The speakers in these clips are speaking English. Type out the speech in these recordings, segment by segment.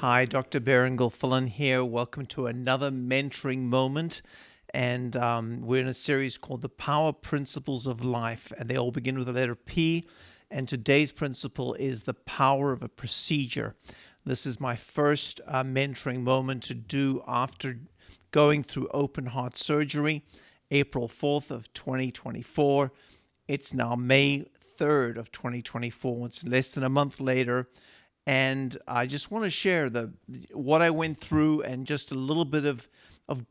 Hi, Dr. Berin Gilfillan here. Welcome to another mentoring moment. And we're in a series called The Power Principles of Life, and they all begin with the letter P. And today's principle is the power of a procedure. This is my first mentoring moment to do after going through open heart surgery, April 4th of 2024. It's now May 3rd of 2024. It's less than a month later. And I just want to share what I went through and just a little bit of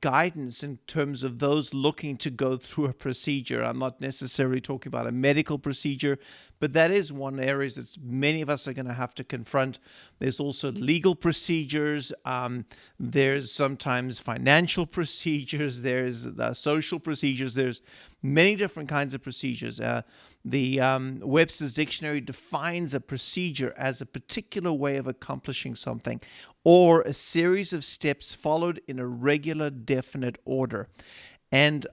guidance in terms of those looking to go through a procedure. I'm not necessarily talking about a medical procedure, but that is one area that many of us are going to have to confront. There's also legal procedures. There's sometimes financial procedures. There's social procedures. There's many different kinds of procedures. The Webster's Dictionary defines a procedure as a particular way of accomplishing something or a series of steps followed in a regular, definite order. And,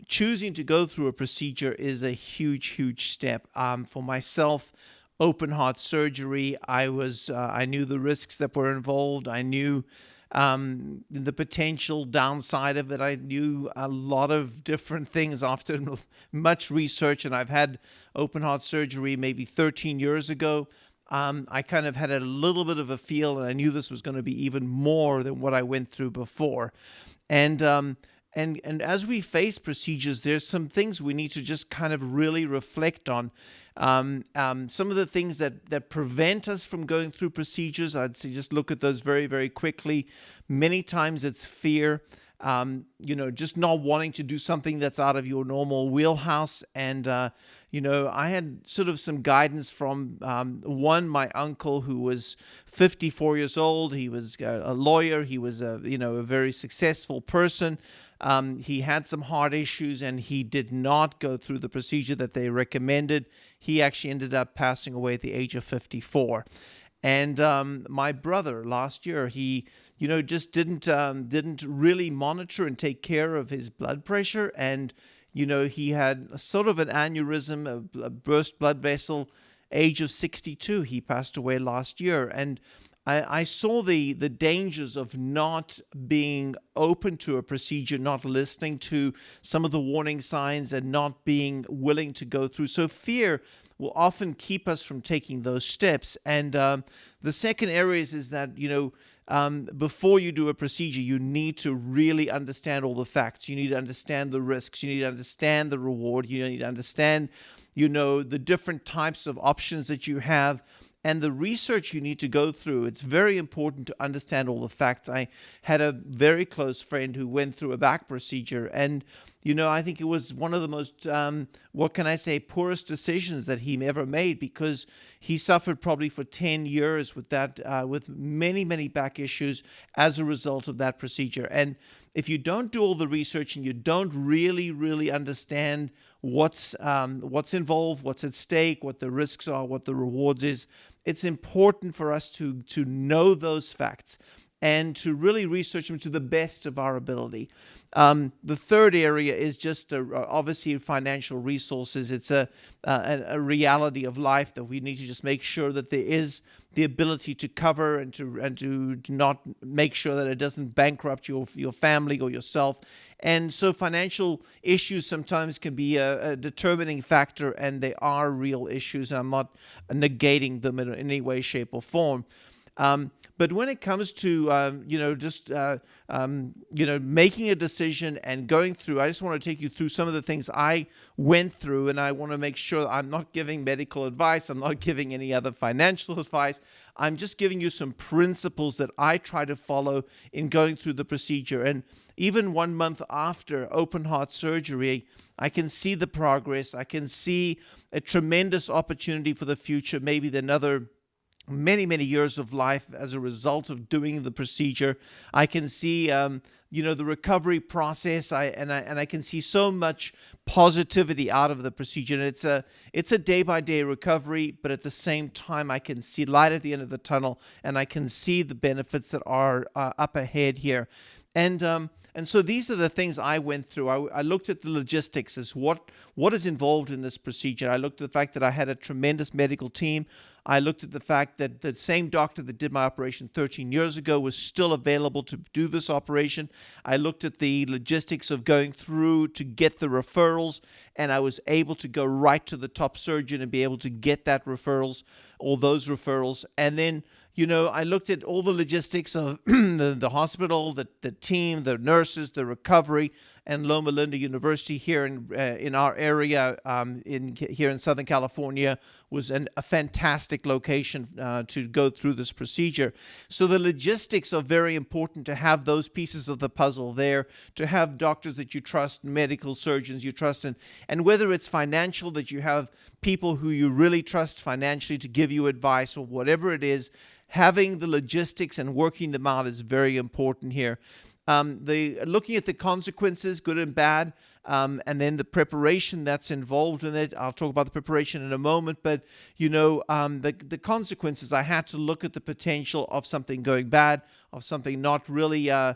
choosing to go through a procedure is a huge, huge step. For myself, open heart surgery, I knew the risks that were involved. I knew the potential downside of it. I knew a lot of different things after much research, and I've had open heart surgery maybe 13 years ago. I kind of had a little bit of a feel, and I knew this was going to be even more than what I went through before. And as we face procedures, there's some things we need to just kind of really reflect on. Some of the things that prevent us from going through procedures, I'd say just look at those very, very quickly. Many times it's fear, just not wanting to do something that's out of your normal wheelhouse. And, I had sort of some guidance from my uncle who was 54 years old. He was a lawyer. He was a very successful person. He had some heart issues, and he did not go through the procedure that they recommended. He actually ended up passing away at the age of 54. And my brother last year, he just didn't really monitor and take care of his blood pressure, and he had sort of an aneurysm, a burst blood vessel, age of 62. He passed away last year, and I saw the dangers of not being open to a procedure, not listening to some of the warning signs, and not being willing to go through. So fear will often keep us from taking those steps. And the second area is that, before you do a procedure, you need to really understand all the facts. You need to understand the risks. You need to understand the reward. You need to understand, the different types of options that you have, and the research you need to go through. It's very important to understand all the facts. I had a very close friend who went through a back procedure, and I think it was one of the most, poorest decisions that he ever made, because he suffered probably for 10 years with that, with many, many back issues as a result of that procedure. And if you don't do all the research and you don't really, really understand what's involved, what's at stake, what the risks are, what the rewards is, it's important for us to know those facts and to really research them to the best of our ability. The third area is just obviously financial resources. It's a reality of life that we need to just make sure that there is the ability to cover and to not make sure that it doesn't bankrupt your family or yourself. And so financial issues sometimes can be a determining factor, and they are real issues. I'm not negating them in any way, shape, or form. But when it comes to, making a decision and going through, I just want to take you through some of the things I went through, and I want to make sure I'm not giving medical advice. I'm not giving any other financial advice. I'm just giving you some principles that I try to follow in going through the procedure. And even 1 month after open heart surgery, I can see the progress. I can see a tremendous opportunity for the future, maybe another many, many years of life as a result of doing the procedure. I can see, the recovery process. I can see so much positivity out of the procedure. And it's a day-by-day recovery, but at the same time, I can see light at the end of the tunnel, and I can see the benefits that are up ahead here. And And so these are the things I went through. I looked at the logistics as what is involved in this procedure. I looked at the fact that I had a tremendous medical team. I looked at the fact that the same doctor that did my operation 13 years ago was still available to do this operation. I looked at the logistics of going through to get the referrals, and I was able to go right to the top surgeon and be able to get that referrals, all those referrals. And then, I looked at all the logistics of the hospital, the team, the nurses, the recovery, and Loma Linda University here in our area, here in Southern California, was a fantastic location to go through this procedure. So the logistics are very important, to have those pieces of the puzzle there, to have doctors that you trust, medical surgeons you trust, and whether it's financial, that you have people who you really trust financially to give you advice, or whatever it is, having the logistics and working them out is very important here. Looking at the consequences, good and bad, and then the preparation that's involved in it. I'll talk about the preparation in a moment, but the consequences, I had to look at the potential of something going bad, of something not really, the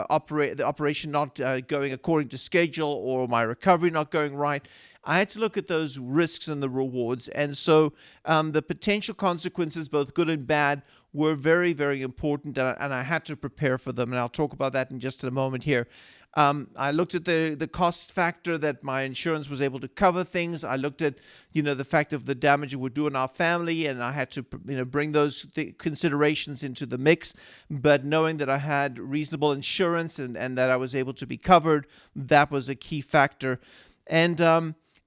operation not going according to schedule, or my recovery not going right. I had to look at those risks and the rewards. And so the potential consequences, both good and bad, were very, very important, and I had to prepare for them. And I'll talk about that in just a moment here. I looked at the cost factor, that my insurance was able to cover things. I looked at, the fact of the damage it would do in our family, and I had to, bring those considerations into the mix. But knowing that I had reasonable insurance and that I was able to be covered, that was a key factor. And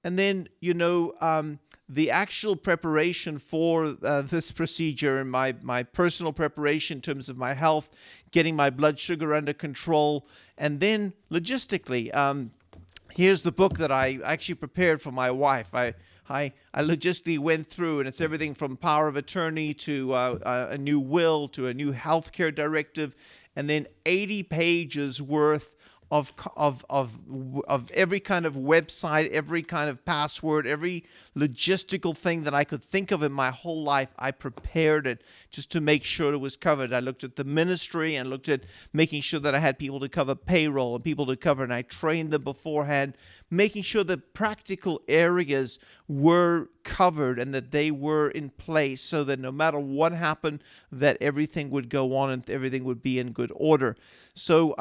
then, the actual preparation for this procedure, and my personal preparation in terms of my health, getting my blood sugar under control, and then logistically, here's the book that I actually prepared for my wife. I logistically went through, and it's everything from power of attorney to a new will to a new healthcare directive, and then 80 pages worth of every kind of website, every kind of password, every logistical thing that I could think of in my whole life. I prepared it just to make sure it was covered. I looked at the ministry and looked at making sure that I had people to cover payroll and people to cover, and I trained them beforehand, making sure that practical areas were covered and that they were in place, so that no matter what happened, that everything would go on and everything would be in good order. So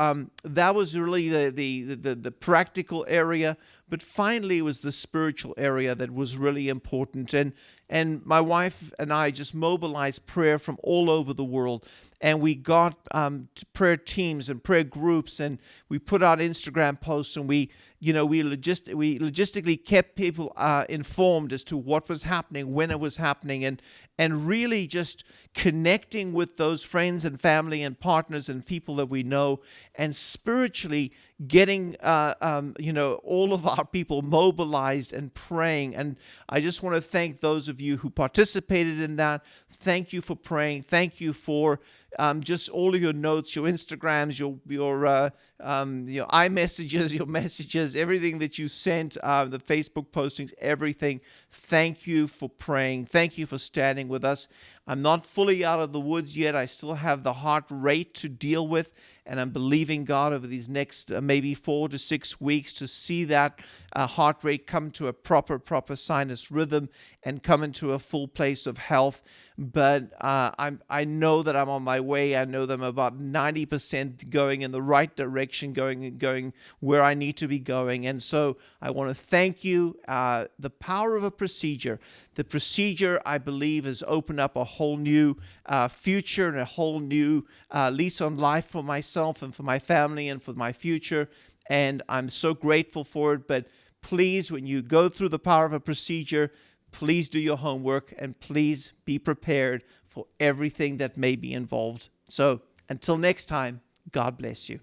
that was really the practical area. But finally, it was the spiritual area that was really important. And my wife and I just mobilized prayer from all over the world. And we got prayer teams and prayer groups, and we put out Instagram posts, and we logistically kept people informed as to what was happening, when it was happening, and really just connecting with those friends and family and partners and people that we know, and spiritually getting all of our people mobilized and praying. And I just want to thank those of you who participated in that. Thank you for praying. Thank you for just all of your notes, your Instagrams, your iMessages, your messages, everything that you sent, the Facebook postings, everything. Thank you for praying. Thank you for standing with us. I'm not fully out of the woods yet. I still have the heart rate to deal with, and I'm believing God over these next maybe 4 to 6 weeks to see that heart rate come to a proper sinus rhythm and come into a full place of health. But I know that I'm on my way. I know that I'm about 90% going in the right direction, going where I need to be going. And so I want to thank you. The power of a procedure. The procedure, I believe, has opened up a whole new future and a whole new lease on life for myself and for my family and for my future. And I'm so grateful for it. But please, when you go through the power of a procedure, please do your homework, and please be prepared for everything that may be involved. So until next time, God bless you.